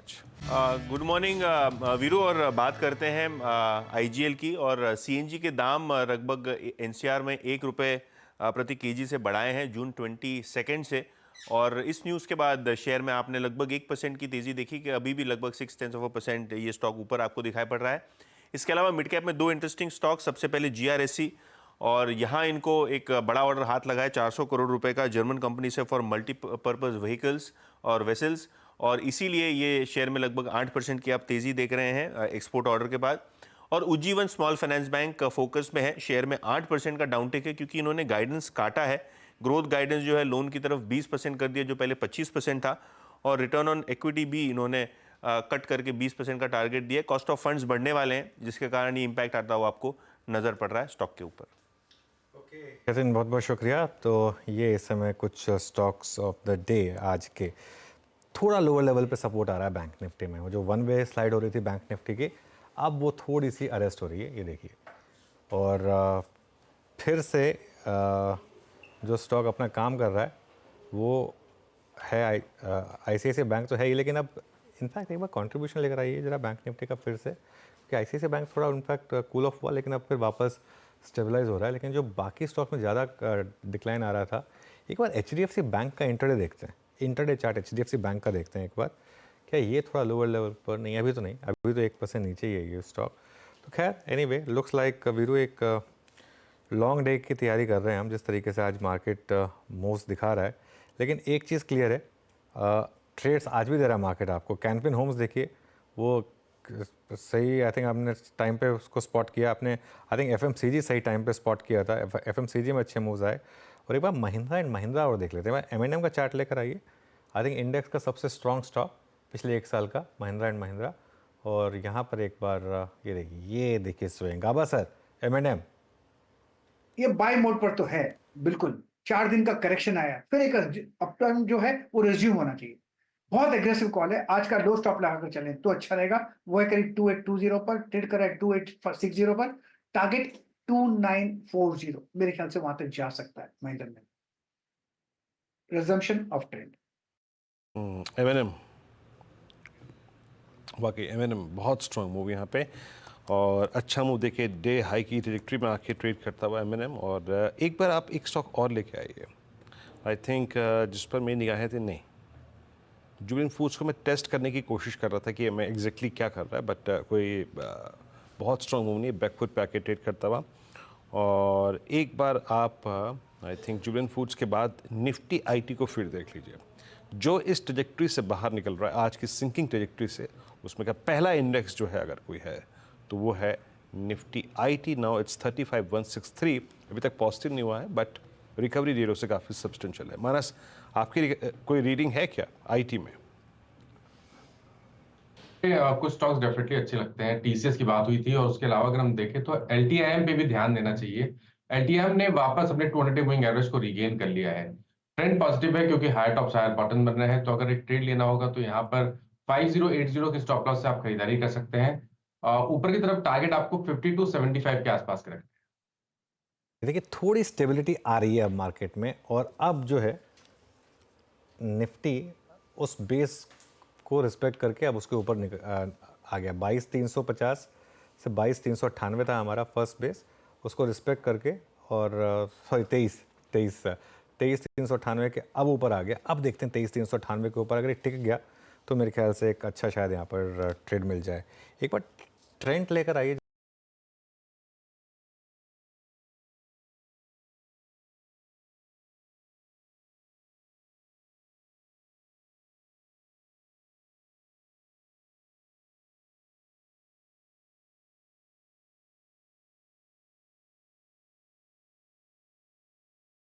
Much. Good morning Veeru. और बात करते हैं आईजीएल की। और सीएनजी के दाम लगभग एनसीआर में 1 रुपये प्रति केजी से बढ़ाए हैं जून 22 से। और इस न्यूज़ के बाद शेयर में आपने लगभग 1% की तेज़ी देखी कि अभी भी लगभग 0.6% ये स्टॉक ऊपर आपको दिखाई पड़ रहा है। इसके अलावा मिड कैप में 2 इंटरेस्टिंग स्टॉक। सबसे पहले जीआरएससी, और यहाँ इनको एक बड़ा ऑर्डर हाथ लगा है 400 करोड़ रुपए का जर्मन कंपनी से फॉर मल्टीपर्पज़ व्हीकल्स और वेसल्स, और इसीलिए ये शेयर में लगभग 8% की आप तेज़ी देख रहे हैं एक्सपोर्ट ऑर्डर के बाद। और Ujjivan small finance bank focus में है, शेयर में 8% का डाउनटेक है क्योंकि इन्होंने गाइडेंस काटा है। ग्रोथ गाइडेंस जो है लोन की तरफ 20% कर दिया जो पहले 25% था, और रिटर्न ऑन इक्विटी भी इन्होंने कट करके 20% का टारगेट दिया। कॉस्ट ऑफ फंड्स बढ़ने वाले हैं जिसके कारण ये इम्पैक्ट आता हुआ आपको नज़र पड़ रहा है स्टॉक के ऊपर। कैथिन, बहुत बहुत शुक्रिया। तो ये इस समय कुछ स्टॉक्स ऑफ द डे आज के थोड़ा लोअर लेवल पे सपोर्ट आ रहा है बैंक निफ्टी में। वो जो वन वे स्लाइड हो रही थी बैंक निफ्टी की, अब वो थोड़ी सी अरेस्ट हो रही है, ये देखिए। और फिर से जो स्टॉक अपना काम कर रहा है वो है आईसीआईसीआई बैंक तो है ही, लेकिन अब इनफैक्ट एक बार कंट्रीब्यूशन लेकर आइए जरा बैंक निफ्टी का फिर से, कि आईसीआईसीआई बैंक थोड़ा इनफैक्ट कूल ऑफ हुआ लेकिन अब फिर वापस स्टेबलाइज हो रहा है। लेकिन जो बाकी स्टॉक में ज़्यादा डिक्लाइन आ रहा था, एक बार एचडीएफसी बैंक का इंटरडे देखते हैं, इंटरडे चार्ट एचडीएफसी बैंक का देखते हैं एक बार। क्या ये थोड़ा लोअर लेवल पर नहीं? अभी तो नहीं, अभी तो 1% नीचे ही है ये स्टॉक। तो खैर एनीवे, लुक्स लाइक वीरू एक लॉन्ग डे की तैयारी कर रहे हैं हम, जिस तरीके से आज मार्केट मूव्स दिखा रहा है। लेकिन एक चीज़ क्लियर है, ट्रेड्स आज भी दे रहा है मार्केट आपको। कैनफिन होम्स देखिए, वो सही, आई थिंक आपने टाइम पे उसको स्पॉट किया। आपने आई थिंक एफएमसीजी सही टाइम पे स्पॉट किया था, एफएमसीजी में अच्छे मूव्स आए। और एक बार महिंद्रा एंड महिंद्रा और देख लेते हैं। एमएनएम का चार्ट लेकर आइए। आई थिंक इंडेक्स का सबसे स्ट्रॉन्ग स्टॉक पिछले 1 साल का महिंद्रा एंड महिंद्रा। और यहाँ पर एक बार ये देखिए स्विंग आबा सर, एमएनएम ये बाय मोड पर तो है बिल्कुल। 4 दिन का करेक्शन आया, फिर एक अपटर्न जो है वो रिज्यूम होना चाहिए। बहुत एग्रेसिव कॉल है। आज का लो स्टॉप लगाकर चलें तो अच्छा रहेगा। वो है करीब 2820 पर, ट्रेड कर रहा है 2860 पर। टारगेट 2940, मेरे ख्याल से वहां तक जा सकता है महिंद्रा में। Resumption of trend. एमएनएम, वाकई एमएनएम बहुत स्ट्रॉन्ग मूव यहाँ पे, और अच्छा मूव देखिए, डे हाई की ट्रेजेक्टरी में आके ट्रेड करता हुआ एमएनएम। और एक बार आप एक स्टॉक और लेके आइए, आई थिंक जिस पर मेरी निगाहें थी, नहीं, जुबिलेंट फूड्स को मैं टेस्ट करने की कोशिश कर रहा था कि मैं एग्जैक्टली क्या कर रहा है, बट कोई बहुत स्ट्रॉन्ग मूव नहीं है, बैकफुट पे आके ट्रेड करता हुआ। और एक बार आप आई थिंक जुबिलेंट फूड्स के बाद निफ्टी आईटी को फिर देख लीजिए, जो इस ट्रेजेक्टरी से बाहर निकल रहा है, आज की सिंकिंग ट्रेजेक्टरी से। उसमें का पहला इंडेक्स जो है अगर कोई है तो वो है निफ्टी आईटी। नाउ इट्स 35163, अभी तक पॉजिटिव नहीं हुआ है बट रिकवरी रेट से काफ़ी सब्सटेंशियल है। मानस, आपकी कोई रीडिंग है क्या आईटी में? कुछ स्टॉक्स डेफिनेटली अच्छे लगते हैं। टीसीएस की बात हुई थी, और उसके अलावा अगर हम देखें तो एलटीआईएम पे भी ध्यान देना चाहिए। एलटीआईएम ने वापस अपने 200 मूविंग एवरेज को रीगेन कर लिया है। ट्रेंड पॉजिटिव है क्योंकि हायर टॉप हायर बॉटम बन रहे हैं। तो अगर एक ट्रेड लेना होगा तो यहाँ पर 5080 के स्टॉप लॉस से आप खरीदारी कर सकते हैं। ऊपर की तरफ टारगेट आपको 5275 के आसपास का रखना है। देखिए, थोड़ी स्टेबिलिटी आ रही है अब मार्केट में। और अब जो है निफ्टी उस बेस को रिस्पेक्ट करके अब उसके ऊपर आ गया। 22350 से 22398 था हमारा फर्स्ट बेस, उसको रिस्पेक्ट करके। और सॉरी 23,398 के अब ऊपर आ गया। अब देखते हैं 23,398 के ऊपर अगर ये टिक गया तो मेरे ख्याल से एक अच्छा शायद यहाँ पर ट्रेड मिल जाए। एक बार ट्रेंड लेकर आइए।